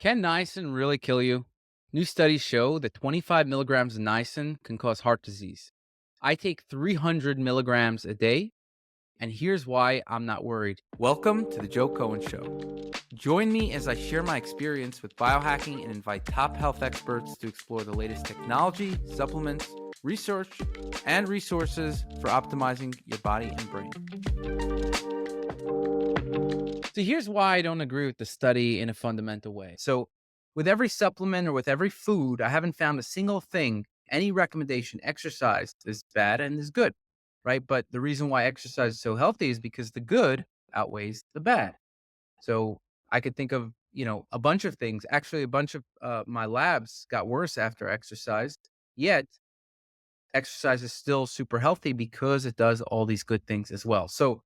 Can niacin really kill you? New studies show that 25 milligrams of niacin can cause heart disease. I take 300 milligrams a day, and here's why I'm not worried. Welcome to the Joe Cohen Show. Join me as I share my experience with biohacking and invite top health experts to explore the latest technology, supplements, research, and resources for optimizing your body and brain. So here's why I don't agree with the study in a fundamental way. So, with every supplement or with every food, I haven't found a single thing, any recommendation, exercise is bad and is good, right? But the reason why exercise is so healthy is because the good outweighs the bad. So, I could think of, a bunch of things. Actually, a bunch of my labs got worse after exercise, yet exercise is still super healthy because it does all these good things as well. So,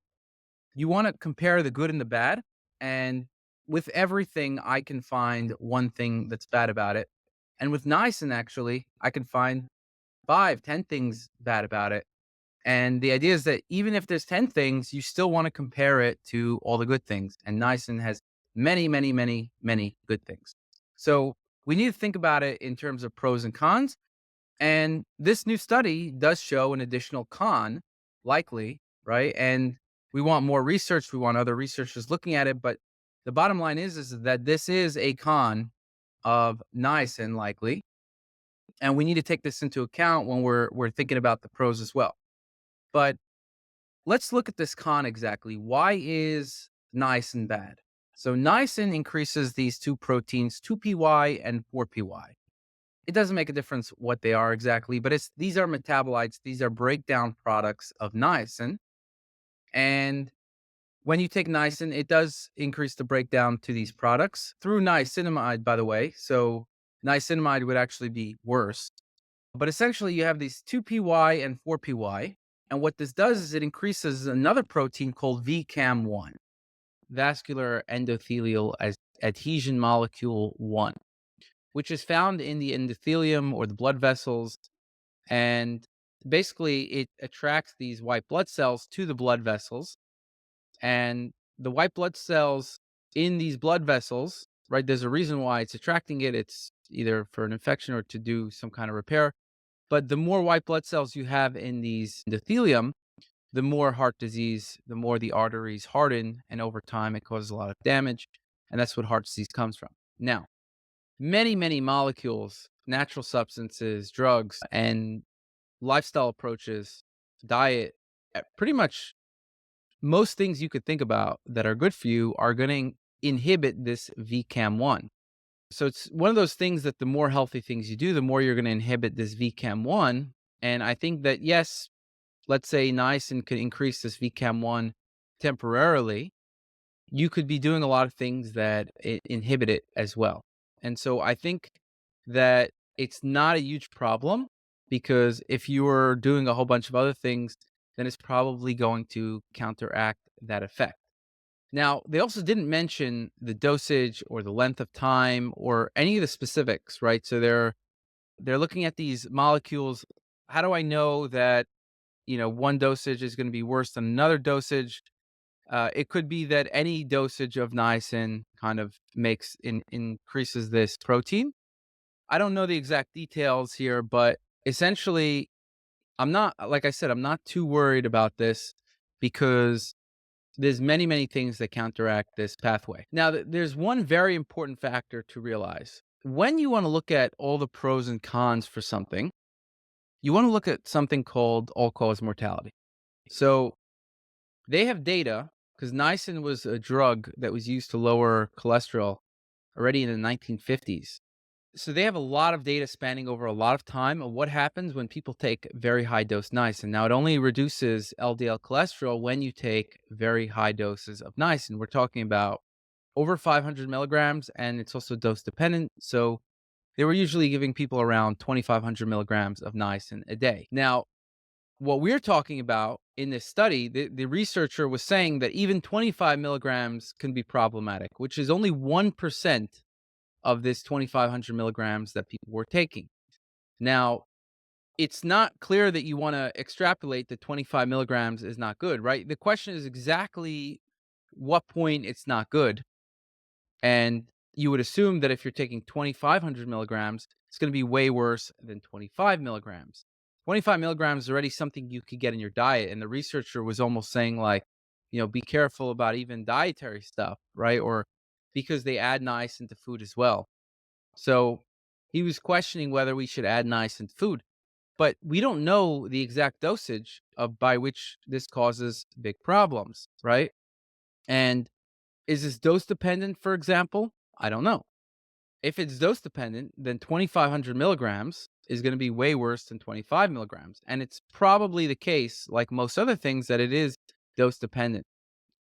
you want to compare the good and the bad. And with everything, I can find one thing that's bad about it. And with niacin, actually, I can find 5, 10 things bad about it. And the idea is that even if there's 10 things, you still want to compare it to all the good things. And niacin has many, many, many, many good things. So we need to think about it in terms of pros and cons. And this new study does show an additional con, likely, right? And we want more research. We want other researchers looking at it. But the bottom line is that this is a con of niacin, likely. And we need to take this into account when we're thinking about the pros as well. But let's look at this con exactly. Why is niacin bad? So niacin increases these two proteins, 2-PY and 4-PY. It doesn't make a difference what they are exactly, but these are metabolites, these are breakdown products of niacin. And when you take niacin, it does increase the breakdown to these products through niacinamide, by the way. So niacinamide would actually be worse. But essentially, you have these 2-PY and 4-PY. And what this does is it increases another protein called VCAM1, vascular endothelial adhesion molecule 1, which is found in the endothelium or the blood vessels. And basically, it attracts these white blood cells to the blood vessels. And the white blood cells in these blood vessels, right? There's a reason why it's attracting it. It's either for an infection or to do some kind of repair. But the more white blood cells you have in these endothelium, the more heart disease, the more the arteries harden. And over time, it causes a lot of damage. And that's what heart disease comes from. Now, many, many molecules, natural substances, drugs, and lifestyle approaches, diet, pretty much most things you could think about that are good for you are going to inhibit this VCAM1. So it's one of those things that the more healthy things you do, the more you're going to inhibit this VCAM1. And I think that, yes, let's say niacin could increase this VCAM1 temporarily. You could be doing a lot of things that inhibit it as well. And so I think that it's not a huge problem because if you were doing a whole bunch of other things, then it's probably going to counteract that effect. Now, they also didn't mention the dosage or the length of time or any of the specifics, right? So they're looking at these molecules. How do I know that, one dosage is going to be worse than another dosage? It could be that any dosage of niacin kind of increases this protein. I don't know the exact details here, but essentially, I'm not, like I said, I'm not too worried about this because there's many, many things that counteract this pathway. Now, there's one very important factor to realize. When you want to look at all the pros and cons for something, you want to look at something called all-cause mortality. So they have data because niacin was a drug that was used to lower cholesterol already in the 1950s. So they have a lot of data spanning over a lot of time of what happens when people take very high dose niacin. Now, it only reduces LDL cholesterol when you take very high doses of niacin. We're talking about over 500 milligrams, and it's also dose dependent. So they were usually giving people around 2,500 milligrams of niacin a day. Now, what we're talking about in this study, the researcher was saying that even 25 milligrams can be problematic, which is only 1% of this 2,500 milligrams that people were taking. Now, it's not clear that you want to extrapolate that 25 milligrams is not good, right? The question is exactly what point it's not good. And you would assume that if you're taking 2,500 milligrams, it's going to be way worse than 25 milligrams. 25 milligrams is already something you could get in your diet. And the researcher was almost saying, like, be careful about even dietary stuff, right? Or because they add niacin to food as well. So he was questioning whether we should add niacin to food. But we don't know the exact dosage of by which this causes big problems, right? And is this dose dependent, for example? I don't know. If it's dose dependent, then 2,500 milligrams is going to be way worse than 25 milligrams. And it's probably the case, like most other things, that it is dose dependent.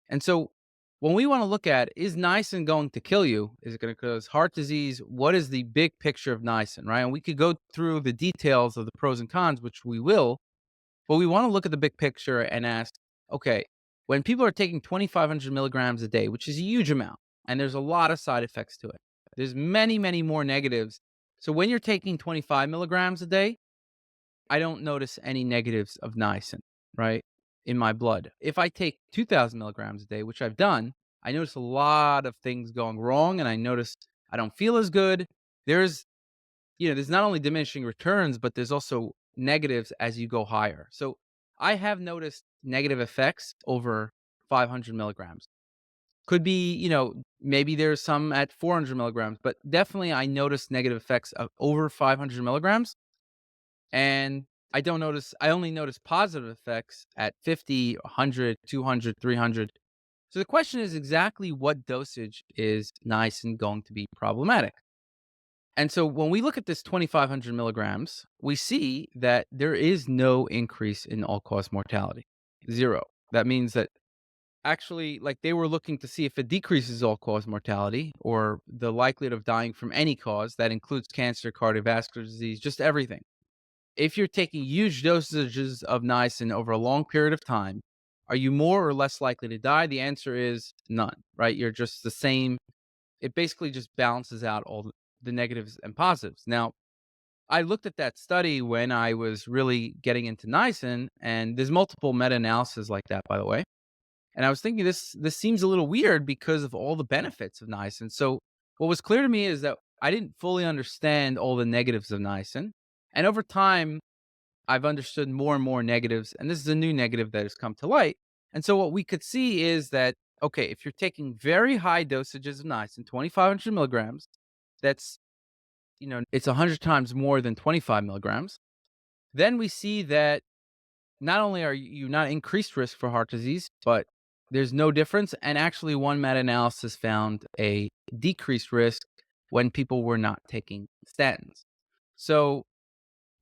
And so when we want to look at, is niacin going to kill you? Is it going to cause heart disease? What is the big picture of niacin, right? And we could go through the details of the pros and cons, which we will, but we want to look at the big picture and ask, okay, when people are taking 2,500 milligrams a day, which is a huge amount, and there's a lot of side effects to it, there's many, many more negatives. So when you're taking 25 milligrams a day, I don't notice any negatives of niacin, right, in my blood. If I take 2,000 milligrams a day, which I've done, I notice a lot of things going wrong, and I notice I don't feel as good. There's there's not only diminishing returns, but there's also negatives as you go higher. So I have noticed negative effects over 500 milligrams. Could be, maybe there's some at 400 milligrams, but definitely I noticed negative effects of over 500 milligrams. And I only notice positive effects at 50, 100, 200, 300. So the question is, exactly what dosage is niacin going to be problematic? And so when we look at this 2,500 milligrams, we see that there is no increase in all-cause mortality. Zero. That means that actually, like, they were looking to see if it decreases all-cause mortality or the likelihood of dying from any cause. That includes cancer, cardiovascular disease, just everything. If you're taking huge dosages of niacin over a long period of time, are you more or less likely to die? The answer is none, right? You're just the same. It basically just balances out all the negatives and positives. Now, I looked at that study when I was really getting into niacin, and there's multiple meta-analysis like that, by the way. And I was thinking, this seems a little weird because of all the benefits of niacin. So what was clear to me is that I didn't fully understand all the negatives of niacin. And over time, I've understood more and more negatives, and this is a new negative that has come to light. And so what we could see is that, okay, if you're taking very high dosages of niacin, 2,500 milligrams, that's, it's 100 times more than 25 milligrams. Then we see that not only are you not increased risk for heart disease, but there's no difference. And actually, one meta-analysis found a decreased risk when people were not taking statins. So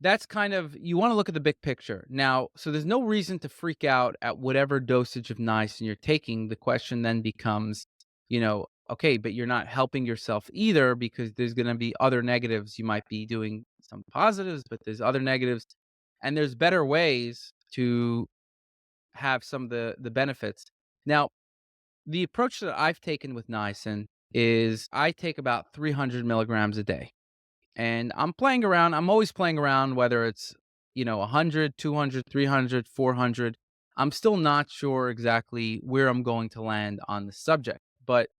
that's kind of, you want to look at the big picture. Now, so there's no reason to freak out at whatever dosage of niacin you're taking. The question then becomes, okay, but you're not helping yourself either, because there's going to be other negatives. You might be doing some positives, but there's other negatives, and there's better ways to have some of the benefits. Now, the approach that I've taken with niacin is I take about 300 milligrams a day. And I'm playing around. I'm always playing around, whether it's, 100, 200, 300, 400. I'm still not sure exactly where I'm going to land on the subject. But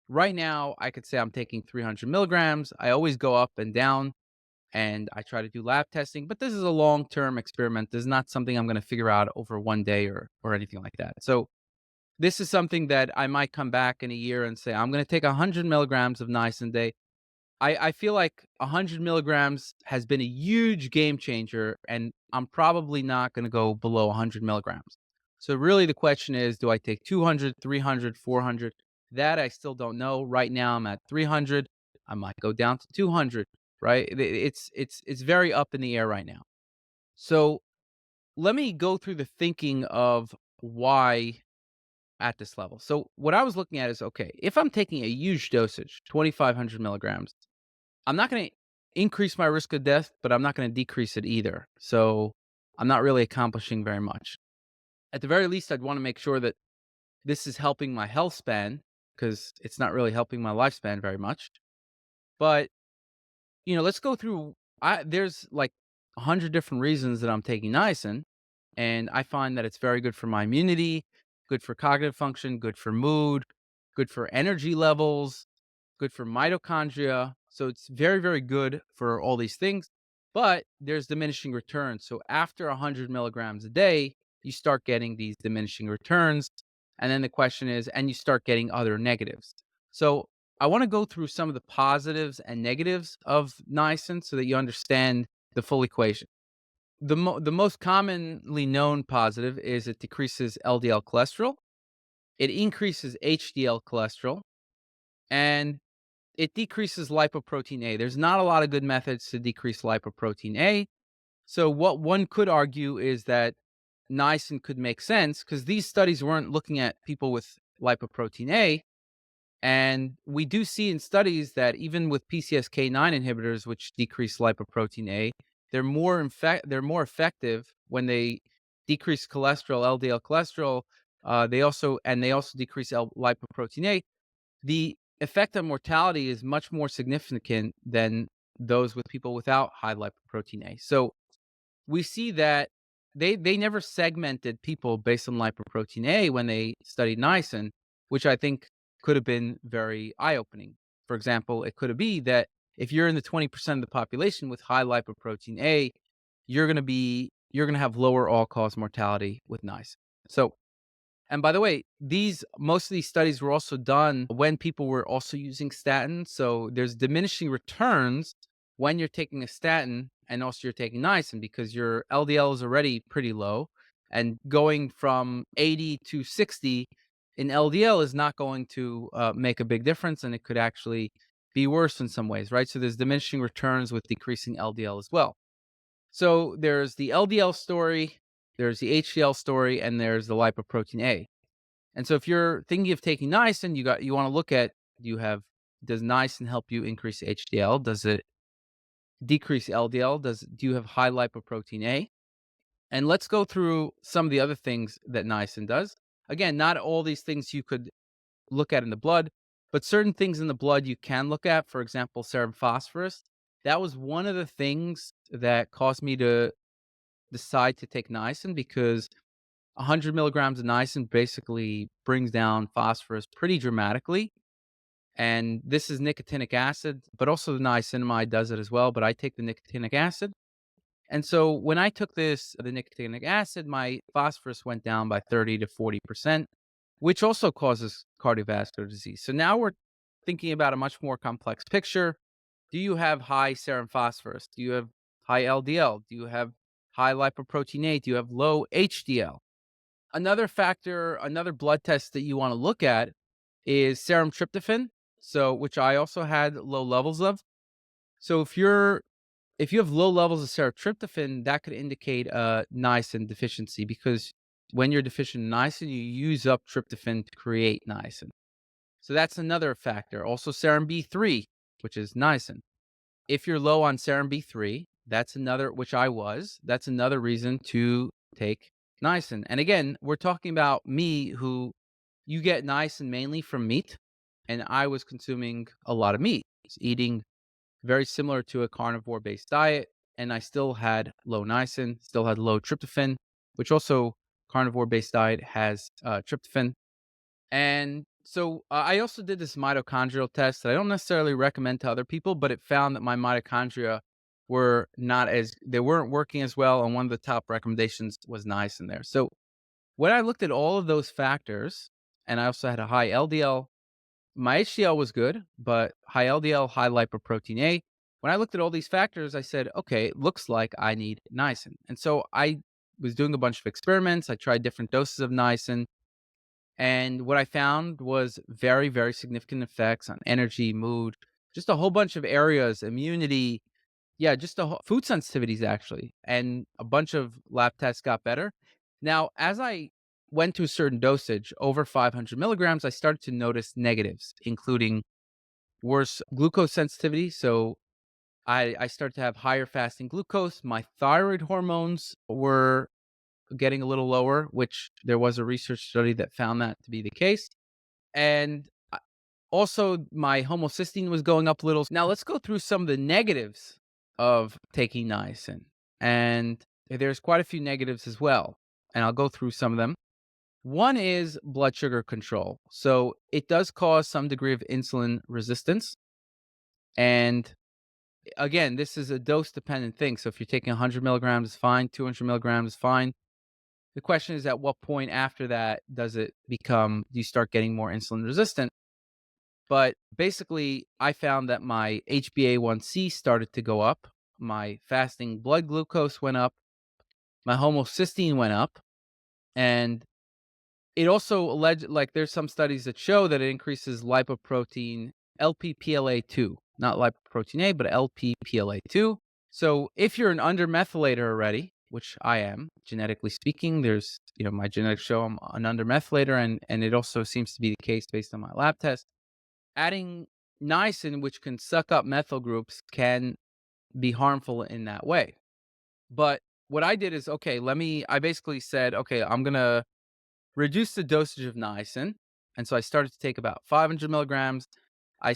right now, I could say I'm taking 300 milligrams. I always go up and down, and I try to do lab testing. But this is a long-term experiment. This is not something I'm going to figure out over one day or anything like that. So this is something that I might come back in a year and say, I'm going to take 100 milligrams of niacin a day. I feel like 100 milligrams has been a huge game changer, and I'm probably not going to go below 100 milligrams. So really the question is, do I take 200, 300, 400? That I still don't know. Right now I'm at 300. I might go down to 200, right? It's very up in the air right now. So let me go through the thinking of why at this level. So what I was looking at is, okay, if I'm taking a huge dosage, 2,500 milligrams, I'm not going to increase my risk of death, but I'm not going to decrease it either. So I'm not really accomplishing very much. At the very least, I'd want to make sure that this is helping my health span, because it's not really helping my lifespan very much. But, let's go through. There's like 100 different reasons that I'm taking niacin, and I find that it's very good for my immunity, good for cognitive function, good for mood, good for energy levels, good for mitochondria. So it's very, very good for all these things. But there's diminishing returns. So after 100 milligrams a day, you start getting these diminishing returns. And then the question is, and you start getting other negatives. So I want to go through some of the positives and negatives of niacin so that you understand the full equation. The most commonly known positive is it decreases LDL cholesterol, it increases HDL cholesterol, and it decreases lipoprotein A. There's not a lot of good methods to decrease lipoprotein A. So what one could argue is that niacin could make sense because these studies weren't looking at people with lipoprotein A. And we do see in studies that even with PCSK9 inhibitors, which decrease lipoprotein A, they're more effective when they decrease cholesterol, LDL cholesterol. They also decrease lipoprotein A. The effect on mortality is much more significant than those with people without high lipoprotein A. So we see that they never segmented people based on lipoprotein A when they studied niacin, which I think could have been very eye-opening. For example, it could be that if you're in the 20% of the population with high lipoprotein A, you're gonna have lower all-cause mortality with niacin. So, and by the way, these most of these studies were also done when people were also using statins. So there's diminishing returns when you're taking a statin and also you're taking niacin because your LDL is already pretty low. And going from 80 to 60 in LDL is not going to make a big difference. And it could actually be worse in some ways, right? So there's diminishing returns with decreasing LDL as well. So there's the LDL story, there's the HDL story, and there's the lipoprotein A. And so if you're thinking of taking niacin, you want to look at does niacin help you increase HDL? Does it decrease LDL? Do you have high lipoprotein A? And let's go through some of the other things that niacin does. Again, not all these things you could look at in the blood, but certain things in the blood you can look at. For example, serum phosphorus. That was one of the things that caused me to decide to take niacin because 100 milligrams of niacin basically brings down phosphorus pretty dramatically. And this is nicotinic acid, but also the niacinamide does it as well. But I take the nicotinic acid. And so when I took the nicotinic acid, my phosphorus went down by 30 to 40%, which also causes cardiovascular disease. So now we're thinking about a much more complex picture. Do you have high serum phosphorus? Do you have high LDL? Do you have high lipoprotein A? Do you have low HDL? Another factor, another blood test that you want to look at is serum tryptophan. So, which I also had low levels of. So, if you have low levels of serum tryptophan, that could indicate a niacin deficiency because when you're deficient in niacin, you use up tryptophan to create niacin. So that's another factor. Also, serum B3, which is niacin. If you're low on serum B3, that's another, which I was, that's another reason to take niacin. And again, we're talking about me who you get niacin mainly from meat, and I was consuming a lot of meat, eating very similar to a carnivore based diet. And I still had low niacin, still had low tryptophan, which also carnivore based diet has tryptophan. And so I also did this mitochondrial test that I don't necessarily recommend to other people, but it found that my mitochondria they weren't working as well. And one of the top recommendations was niacin there. So when I looked at all of those factors, and I also had a high LDL, my HDL was good, but high LDL, high lipoprotein A. When I looked at all these factors, I said, okay, it looks like I need niacin. And so I was doing a bunch of experiments. I tried different doses of niacin. And what I found was very, very significant effects on energy, mood, just a whole bunch of areas, immunity. Yeah, just food sensitivities actually. And a bunch of lab tests got better. Now, as I went to a certain dosage, over 500 milligrams, I started to notice negatives, including worse glucose sensitivity. So I started to have higher fasting glucose. My thyroid hormones were getting a little lower, which there was a research study that found that to be the case. And also, my homocysteine was going up a little. Now, let's go through some of the negatives of taking niacin. And there's quite a few negatives as well. And I'll go through some of them. One is blood sugar control. So it does cause some degree of insulin resistance. And again, this is a dose dependent thing. So if you're taking 100 milligrams, it's fine. 200 milligrams is fine. The question is, at what point after that do you start getting more insulin resistant? But basically, I found that my HbA1c started to go up. My fasting blood glucose went up. My homocysteine went up. And it also like there's some studies that show that it increases lipoprotein LPPLA2, not lipoprotein A, but LPPLA2. So if you're an undermethylator already, which I am, genetically speaking, there's, my genetics show I'm an undermethylator, and it also seems to be the case based on my lab test. Adding niacin, which can suck up methyl groups, can be harmful in that way. But what I did is, I basically said, okay, I'm going to reduce the dosage of niacin. And so I started to take about 500 milligrams. And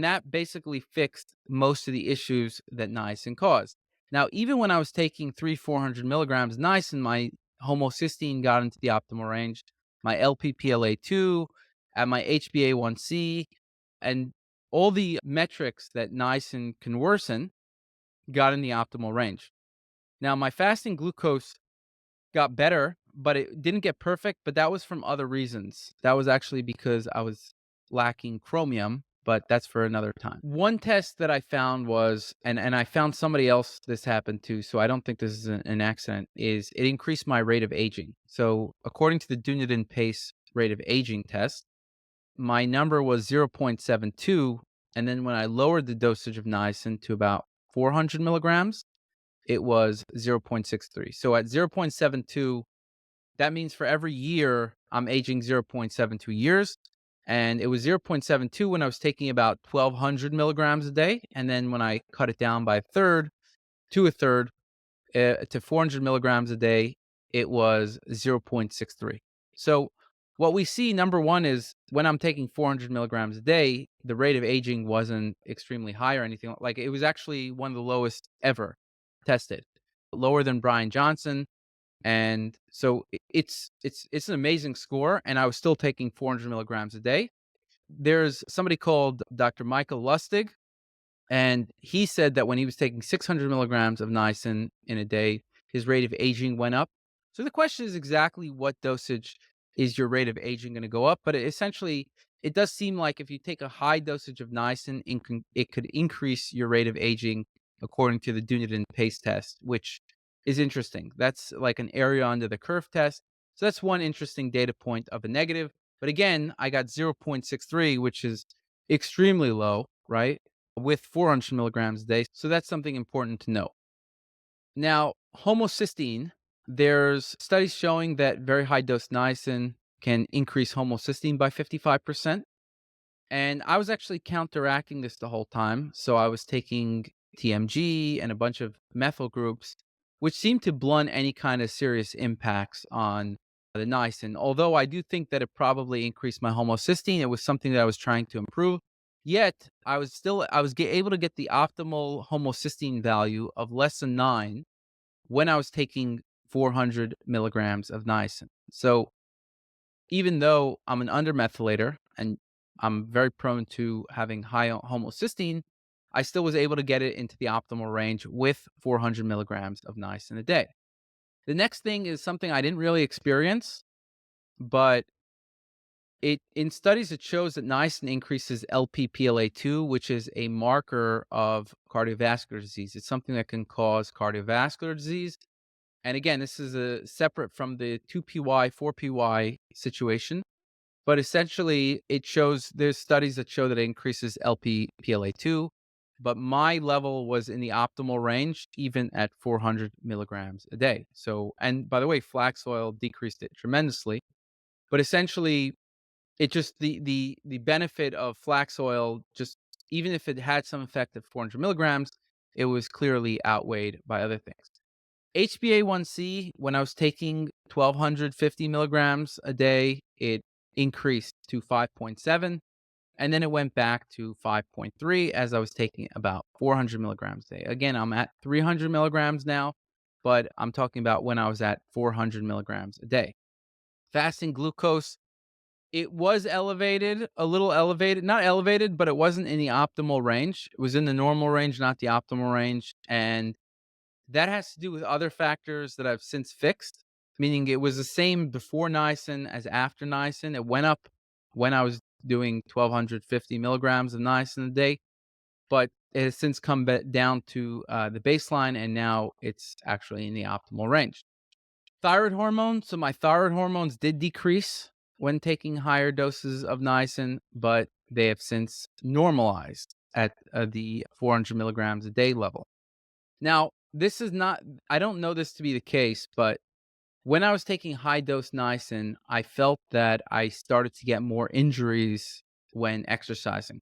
that basically fixed most of the issues that niacin caused. Now, even when I was taking 400 milligrams niacin, my homocysteine got into the optimal range, my LPPLA2, and my HbA1c, and all the metrics that niacin can worsen got in the optimal range. Now, my fasting glucose got better, but it didn't get perfect, but that was from other reasons. That was actually because I was lacking chromium, but that's for another time. One test that I found was, and I found somebody else this happened to, so I don't think this is an accident, is it increased my rate of aging. So according to the Dunedin Pace rate of aging test, my number was 0.72, and then when I lowered the dosage of niacin to about 400 milligrams, it was 0.63. So at 0.72, that means for every year, I'm aging 0.72 years. And it was 0.72 when I was taking about 1,200 milligrams a day. And then when I cut it down by a third, to 400 milligrams a day, it was 0.63. So what we see, number one, is when I'm taking 400 milligrams a day, the rate of aging wasn't extremely high or anything. Like, it was actually one of the lowest ever tested, lower than Brian Johnson. And so it's an amazing score. And I was still taking 400 milligrams a day. There's somebody called Dr. Michael Lustig, and he said that when he was taking 600 milligrams of niacin in a day, his rate of aging went up. So the question is, exactly what dosage is your rate of aging going to go up? But essentially, it does seem like if you take a high dosage of niacin, it could increase your rate of aging according to the Dunedin Pace test, which is interesting. That's like an area under the curve test. So that's one interesting data point of a negative. But again, I got 0.63, which is extremely low, right? With 400 milligrams a day. So that's something important to know. Now, homocysteine, there's studies showing that very high dose niacin can increase homocysteine by 55%. And I was actually counteracting this the whole time. So I was taking TMG and a bunch of methyl groups, which seemed to blunt any kind of serious impacts on the niacin. Although I do think that it probably increased my homocysteine. It was something that I was trying to improve. Yet able to get the optimal homocysteine value of less than 9 when I was taking 400 milligrams of niacin. So even though I'm an undermethylator and I'm very prone to having high homocysteine, I still was able to get it into the optimal range with 400 milligrams of niacin a day. The next thing is something I didn't really experience, but in studies it shows that niacin increases LPPLA2, which is a marker of cardiovascular disease. It's something that can cause cardiovascular disease. And again, this is a separate from the 2PY, 4PY situation. But essentially, there's studies that show that it increases LPPLA2, but my level was in the optimal range, even at 400 milligrams a day. So, and by the way, flax oil decreased it tremendously. But essentially, it just the benefit of flax oil, just even if it had some effect at 400 milligrams, it was clearly outweighed by other things. HbA1c, when I was taking 1,250 milligrams a day, it increased to 5.7, and then it went back to 5.3 as I was taking about 400 milligrams a day. Again, I'm at 300 milligrams now, but I'm talking about when I was at 400 milligrams a day. Fasting glucose, it was elevated, a little elevated, not elevated, but it wasn't in the optimal range. It was in the normal range, not the optimal range. And that has to do with other factors that I've since fixed, meaning it was the same before niacin as after niacin. It went up when I was doing 1,250 milligrams of niacin a day, but it has since come down to the baseline, and now it's actually in the optimal range. Thyroid hormone. So my thyroid hormones did decrease when taking higher doses of niacin, but they have since normalized at the 400 milligrams a day level. Now, this is not, I don't know this to be the case, but when I was taking high dose niacin, I felt that I started to get more injuries when exercising.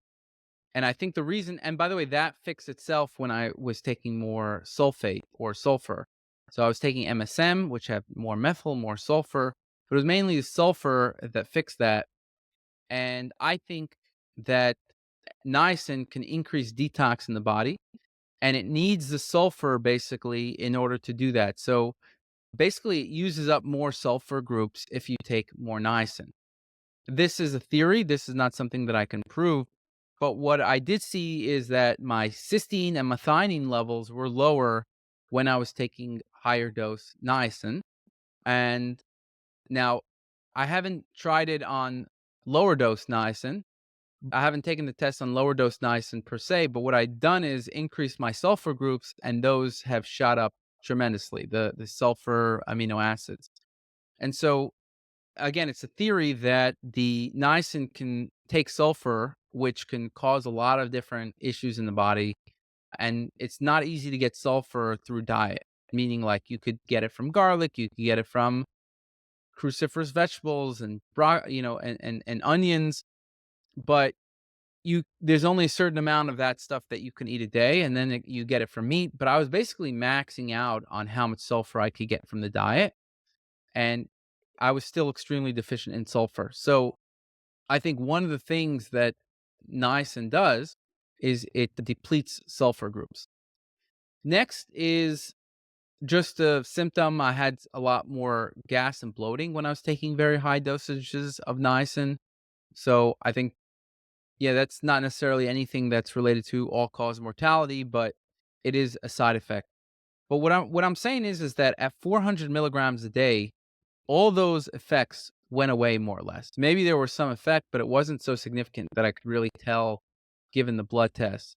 And I think the reason, and by the way, that fixed itself when I was taking more sulfate or sulfur. So I was taking MSM, which had more methyl, more sulfur, but it was mainly the sulfur that fixed that. And I think that niacin can increase detox in the body, and it needs the sulfur basically in order to do that. So basically, it uses up more sulfur groups if you take more niacin. This is a theory. This is not something that I can prove. But what I did see is that my cysteine and methionine levels were lower when I was taking higher dose niacin. And now I haven't tried it on lower dose niacin. I haven't taken the test on lower dose niacin per se, but what I've done is increase my sulfur groups, and those have shot up tremendously, the sulfur amino acids. And so again, it's a theory that the niacin can take sulfur, which can cause a lot of different issues in the body. And it's not easy to get sulfur through diet, meaning like you could get it from garlic, you could get it from cruciferous vegetables and and onions, but there's only a certain amount of that stuff that you can eat a day, and then you get it from meat. But I was basically maxing out on how much sulfur I could get from the diet, and I was still extremely deficient in sulfur. So I think one of the things that niacin does is it depletes sulfur groups. Next is just a symptom. I had a lot more gas and bloating when I was taking very high dosages of niacin. So I think, yeah, that's not necessarily anything that's related to all-cause mortality, but it is a side effect. But what I'm saying is that at 400 milligrams a day, all those effects went away more or less. Maybe there was some effect, but it wasn't so significant that I could really tell given the blood test.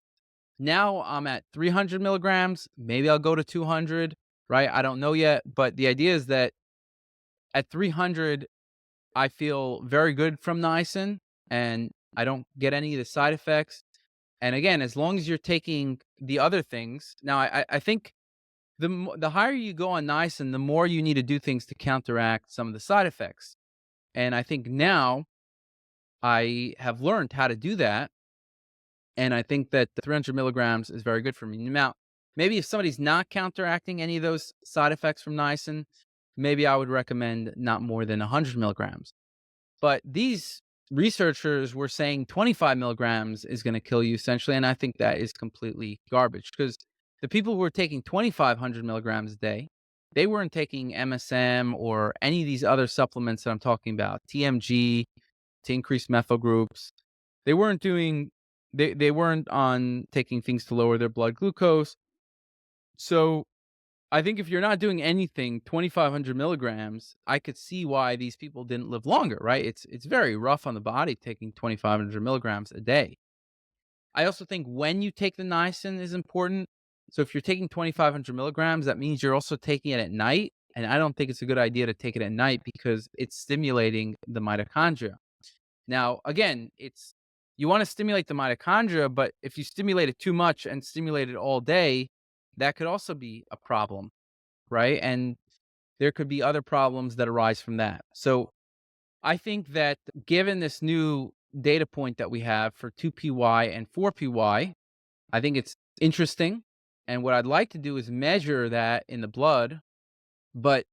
Now I'm at 300 milligrams. Maybe I'll go to 200, right? I don't know yet. But the idea is that at 300, I feel very good from niacin, and I don't get any of the side effects. And again, as long as you're taking the other things, now I think the higher you go on niacin, the more you need to do things to counteract some of the side effects. And I think now I have learned how to do that. And I think that the 300 milligrams is very good for me. Now, maybe if somebody's not counteracting any of those side effects from niacin, maybe I would recommend not more than 100 milligrams. But these researchers were saying 25 milligrams is going to kill you essentially. And I think that is completely garbage, because the people who were taking 2,500 milligrams a day, they weren't taking MSM or any of these other supplements that I'm talking about, TMG to increase methyl groups. They weren't doing, they weren't on taking things to lower their blood glucose. So I think if you're not doing anything, 2,500 milligrams, I could see why these people didn't live longer, right? It's very rough on the body taking 2,500 milligrams a day. I also think when you take the niacin is important. So if you're taking 2,500 milligrams, that means you're also taking it at night. And I don't think it's a good idea to take it at night because it's stimulating the mitochondria. Now, again, you want to stimulate the mitochondria, but if you stimulate it too much and stimulate it all day, that could also be a problem, right? And there could be other problems that arise from that. So I think that given this new data point that we have for 2PY and 4PY, I think it's interesting. And what I'd like to do is measure that in the blood, but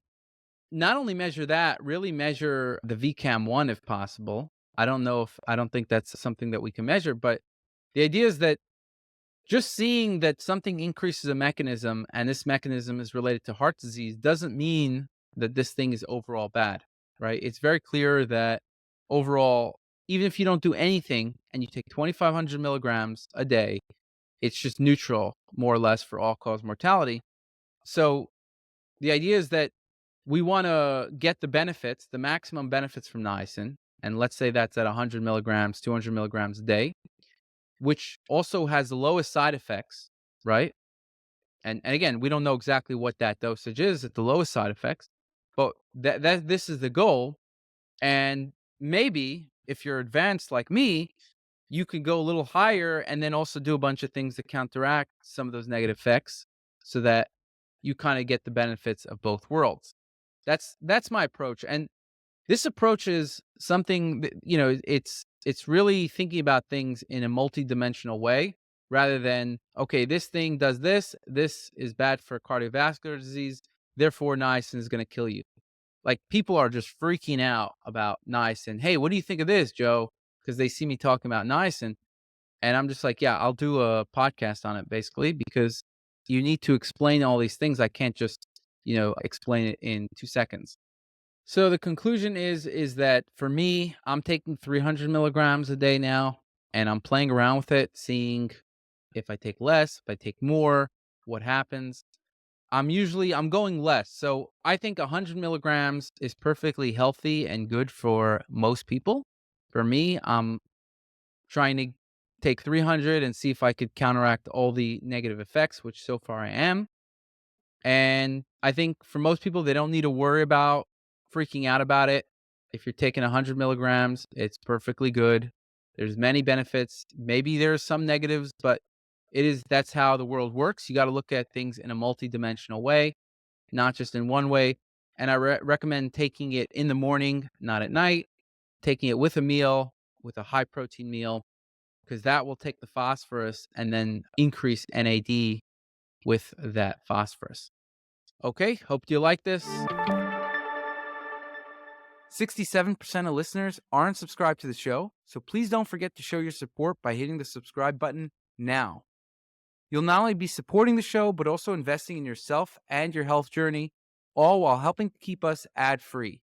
not only measure that, really measure the VCAM1 if possible. I don't think that's something that we can measure, but the idea is that just seeing that something increases a mechanism and this mechanism is related to heart disease doesn't mean that this thing is overall bad. right? It's very clear that overall, even if you don't do anything and you take 2,500 milligrams a day, it's just neutral, more or less, for all-cause mortality. So the idea is that we want to get the benefits, the maximum benefits from niacin, and let's say that's at 100 milligrams, 200 milligrams a day, which also has the lowest side effects, right? And again, we don't know exactly what that dosage is at the lowest side effects, but this is the goal. And maybe if you're advanced like me, you could go a little higher and then also do a bunch of things to counteract some of those negative effects so that you kind of get the benefits of both worlds. That's my approach. And this approach is something that, it's really thinking about things in a multidimensional way rather than, okay, this thing does this, this is bad for cardiovascular disease, therefore niacin is going to kill you. Like, people are just freaking out about niacin. Hey, what do you think of this, Joe? Because they see me talking about niacin. And I'm just like, yeah, I'll do a podcast on it basically because you need to explain all these things. I can't just, explain it in 2 seconds. So the conclusion is that for me, I'm taking 300 milligrams a day now, and I'm playing around with it, seeing if I take less, if I take more, what happens. I'm going less. So I think 100 milligrams is perfectly healthy and good for most people. For me, I'm trying to take 300 and see if I could counteract all the negative effects, which so far I am. And I think for most people, they don't need to worry about freaking out about it. If you're taking 100 milligrams, it's perfectly good. There's many benefits. Maybe there's some negatives, but that's how the world works. You got to look at things in a multidimensional way, not just in one way. And I recommend taking it in the morning, not at night, taking it with a meal, with a high protein meal, because that will take the phosphorus and then increase NAD with that phosphorus. Okay, hope you like this. 67% of listeners aren't subscribed to the show, so please don't forget to show your support by hitting the subscribe button now. You'll not only be supporting the show, but also investing in yourself and your health journey, all while helping to keep us ad-free.